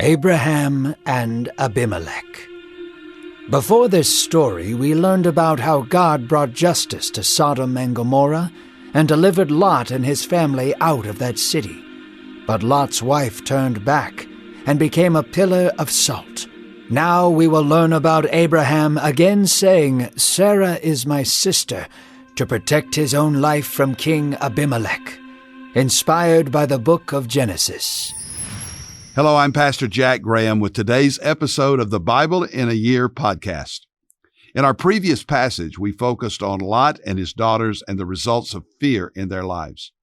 Abraham and Abimelech. Before this story, we learned about how God brought justice to Sodom and Gomorrah and delivered Lot and his family out of that city. But Lot's wife turned back and became a pillar of salt. Now we will learn about Abraham again saying, "Sarah is my sister," to protect his own life from King Abimelech, inspired by the book of Genesis. Hello, I'm Pastor Jack Graham with today's episode of the Bible in a Year podcast. In our previous passage, we focused on Lot and his daughters and the results of fear in their lives.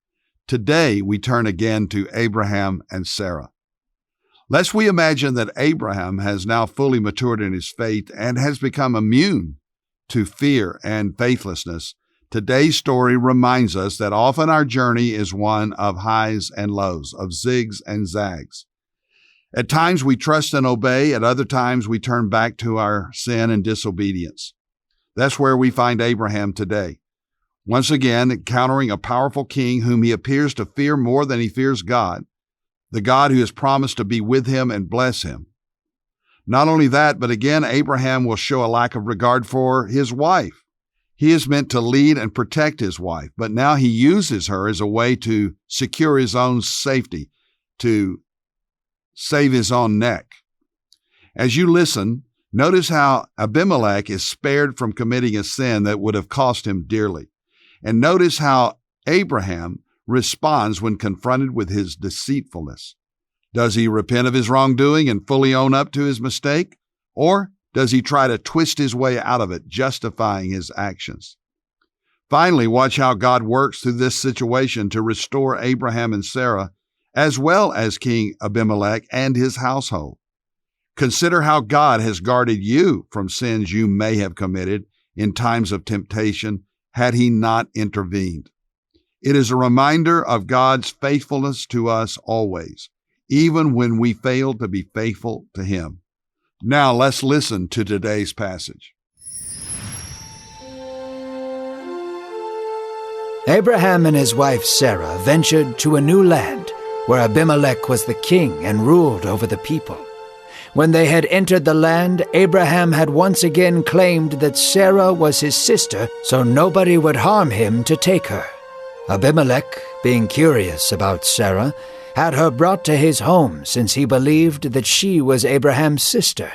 Today, we turn again to Abraham and Sarah. Lest we imagine that Abraham has now fully matured in his faith and has become immune to fear and faithlessness, today's story reminds us that often our journey is one of highs and lows, of zigs and zags. At times we trust and obey, at other times we turn back to our sin and disobedience. That's where we find Abraham today, once again encountering a powerful king whom he appears to fear more than he fears God, the God who has promised to be with him and bless him. Not only that, but again, Abraham will show a lack of regard for his wife. He is meant to lead and protect his wife, but now he uses her as a way to secure his own safety, to save his own neck. As you listen, notice how Abimelech is spared from committing a sin that would have cost him dearly. And notice how Abraham responds when confronted with his deceitfulness. Does he repent of his wrongdoing and fully own up to his mistake? Or does he try to twist his way out of it, justifying his actions? Finally, watch how God works through this situation to restore Abraham and Sarah, as well as King Abimelech and his household. Consider how God has guarded you from sins you may have committed in times of temptation had he not intervened. It is a reminder of God's faithfulness to us always, even when we fail to be faithful to him. Now let's listen to today's passage. Abraham and his wife Sarah ventured to a new land where Abimelech was the king and ruled over the people. When they had entered the land, Abraham had once again claimed that Sarah was his sister, so nobody would harm him to take her. Abimelech, being curious about Sarah, had her brought to his home, since he believed that she was Abraham's sister.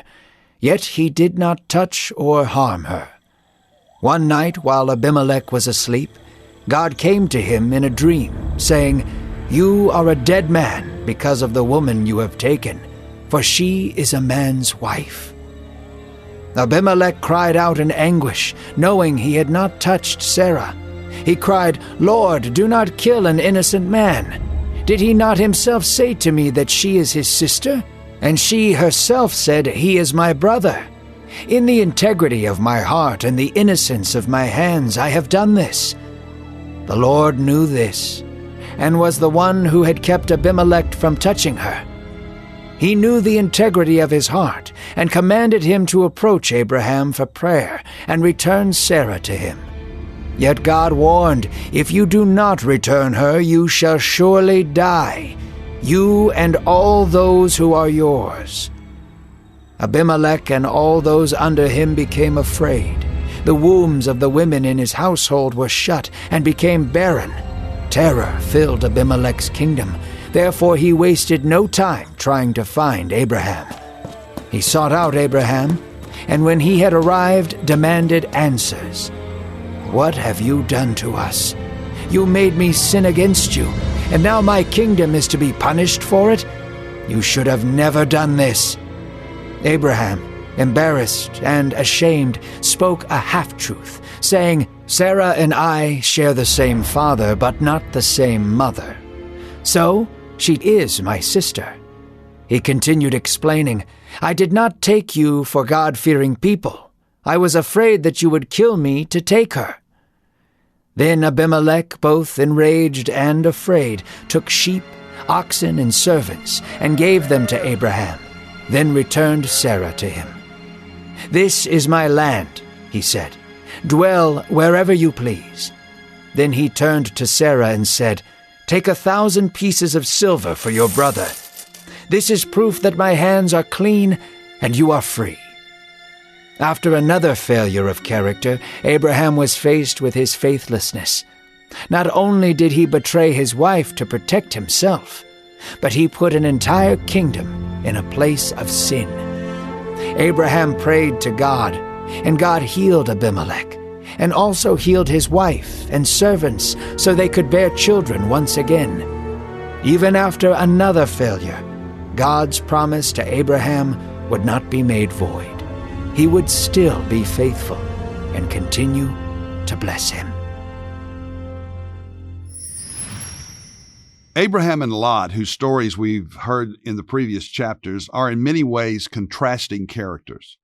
Yet he did not touch or harm her. One night, while Abimelech was asleep, God came to him in a dream, saying, "You are a dead man because of the woman you have taken, for she is a man's wife." Abimelech cried out in anguish, knowing he had not touched Sarah. He cried, "Lord, do not kill an innocent man. Did he not himself say to me that she is his sister? And she herself said, 'He is my brother.' In the integrity of my heart and the innocence of my hands I have done this." The Lord knew this, and was the one who had kept Abimelech from touching her. He knew the integrity of his heart, and commanded him to approach Abraham for prayer, and return Sarah to him. Yet God warned, "If you do not return her, you shall surely die, you and all those who are yours." Abimelech and all those under him became afraid. The wombs of the women in his household were shut and became barren. Terror filled Abimelech's kingdom. Therefore he wasted no time trying to find Abraham. He sought out Abraham, and when he had arrived, demanded answers. "What have you done to us? You made me sin against you, and now my kingdom is to be punished for it? You should have never done this." Abraham, embarrassed and ashamed, spoke a half-truth, saying, "Sarah and I share the same father, but not the same mother. So she is my sister." He continued explaining, "I did not take you for God-fearing people. I was afraid that you would kill me to take her." Then Abimelech, both enraged and afraid, took sheep, oxen, and servants, and gave them to Abraham, then returned Sarah to him. "This is my land," he said. "Dwell wherever you please." Then he turned to Sarah and said, "Take 1,000 pieces of silver for your brother. This is proof that my hands are clean and you are free." After another failure of character, Abraham was faced with his faithlessness. Not only did he betray his wife to protect himself, but he put an entire kingdom in a place of sin. Abraham prayed to God, and God healed Abimelech, and also healed his wife and servants so they could bear children once again. Even after another failure, God's promise to Abraham would not be made void. He would still be faithful and continue to bless him. Abraham and Lot, whose stories we've heard in the previous chapters, are in many ways contrasting characters.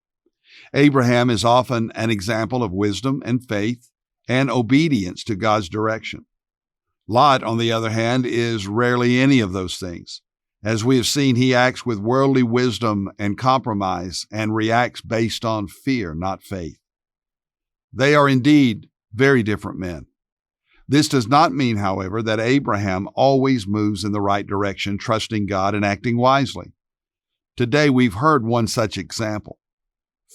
Abraham is often an example of wisdom and faith and obedience to God's direction. Lot, on the other hand, is rarely any of those things. As we have seen, he acts with worldly wisdom and compromise and reacts based on fear, not faith. They are indeed very different men. This does not mean, however, that Abraham always moves in the right direction, trusting God and acting wisely. Today, we've heard one such example.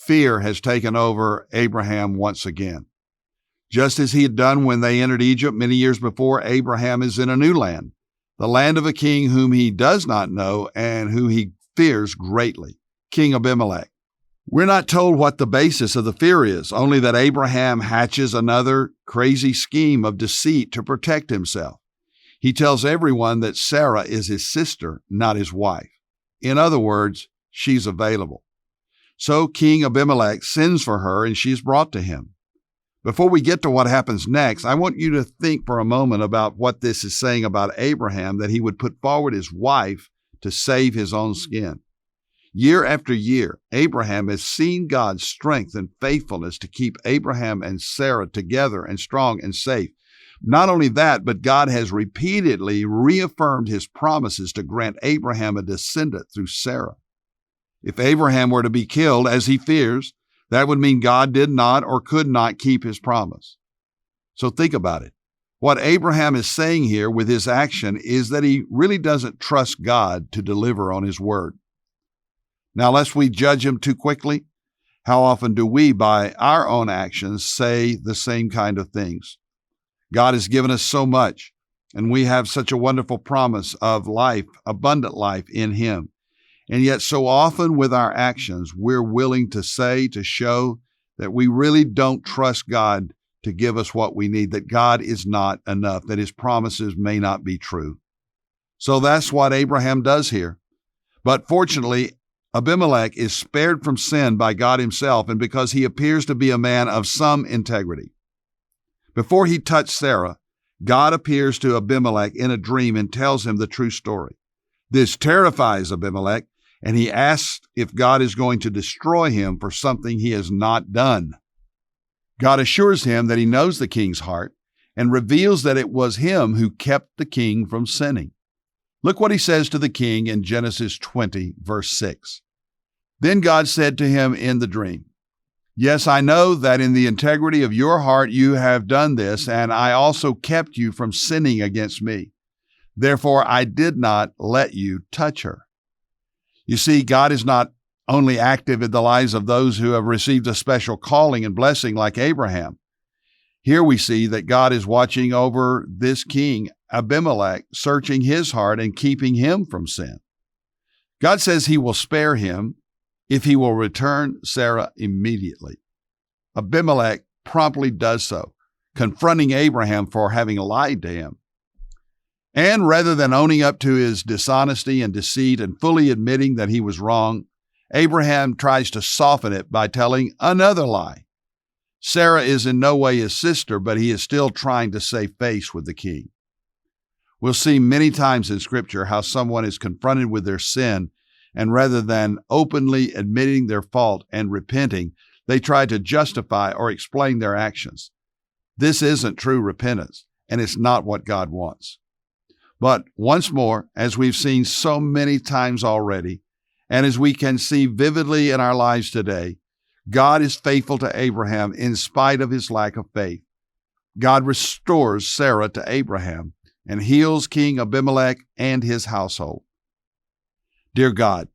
Fear has taken over Abraham once again. Just as he had done when they entered Egypt many years before, Abraham is in a new land, the land of a king whom he does not know and who he fears greatly, King Abimelech. We're not told what the basis of the fear is, only that Abraham hatches another crazy scheme of deceit to protect himself. He tells everyone that Sarah is his sister, not his wife. In other words, she's available. So King Abimelech sends for her and she's brought to him. Before we get to what happens next, I want you to think for a moment about what this is saying about Abraham, that he would put forward his wife to save his own skin. Year after year, Abraham has seen God's strength and faithfulness to keep Abraham and Sarah together and strong and safe. Not only that, but God has repeatedly reaffirmed his promises to grant Abraham a descendant through Sarah. If Abraham were to be killed, as he fears, that would mean God did not or could not keep his promise. So think about it. What Abraham is saying here with his action is that he really doesn't trust God to deliver on his word. Now, lest we judge him too quickly, how often do we, by our own actions, say the same kind of things? God has given us so much, and we have such a wonderful promise of life, abundant life in him. And yet so often with our actions, we're willing to say, to show that we really don't trust God to give us what we need, that God is not enough, that his promises may not be true. So that's what Abraham does here. But fortunately, Abimelech is spared from sin by God himself, and because he appears to be a man of some integrity. Before he touched Sarah, God appears to Abimelech in a dream and tells him the true story. This terrifies Abimelech, and he asks if God is going to destroy him for something he has not done. God assures him that he knows the king's heart and reveals that it was him who kept the king from sinning. Look what he says to the king in Genesis 20, verse 6. Then God said to him in the dream, "Yes, I know that in the integrity of your heart you have done this, and I also kept you from sinning against me. Therefore, I did not let you touch her." You see, God is not only active in the lives of those who have received a special calling and blessing like Abraham. Here we see that God is watching over this king, Abimelech, searching his heart and keeping him from sin. God says he will spare him if he will return Sarah immediately. Abimelech promptly does so, confronting Abraham for having lied to him. And rather than owning up to his dishonesty and deceit and fully admitting that he was wrong, Abraham tries to soften it by telling another lie. Sarah is in no way his sister, but he is still trying to save face with the king. We'll see many times in Scripture how someone is confronted with their sin, and rather than openly admitting their fault and repenting, they try to justify or explain their actions. This isn't true repentance, and it's not what God wants. But once more, as we've seen so many times already, and as we can see vividly in our lives today, God is faithful to Abraham in spite of his lack of faith. God restores Sarah to Abraham and heals King Abimelech and his household. Dear God,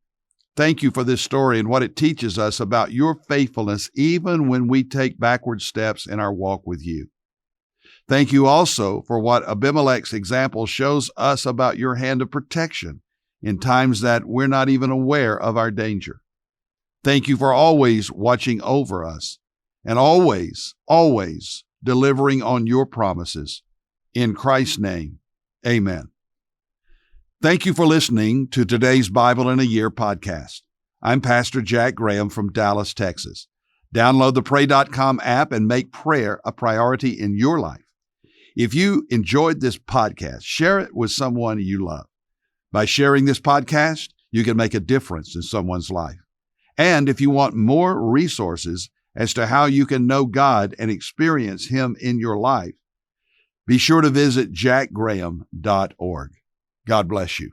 thank you for this story and what it teaches us about your faithfulness even when we take backward steps in our walk with you. Thank you also for what Abimelech's example shows us about your hand of protection in times that we're not even aware of our danger. Thank you for always watching over us and always delivering on your promises. In Christ's name, amen. Thank you for listening to today's Bible in a Year podcast. I'm Pastor Jack Graham from Dallas, Texas. Download the pray.com app and make prayer a priority in your life. If you enjoyed this podcast, share it with someone you love. By sharing this podcast, you can make a difference in someone's life. And if you want more resources as to how you can know God and experience Him in your life, be sure to visit jackgraham.org. God bless you.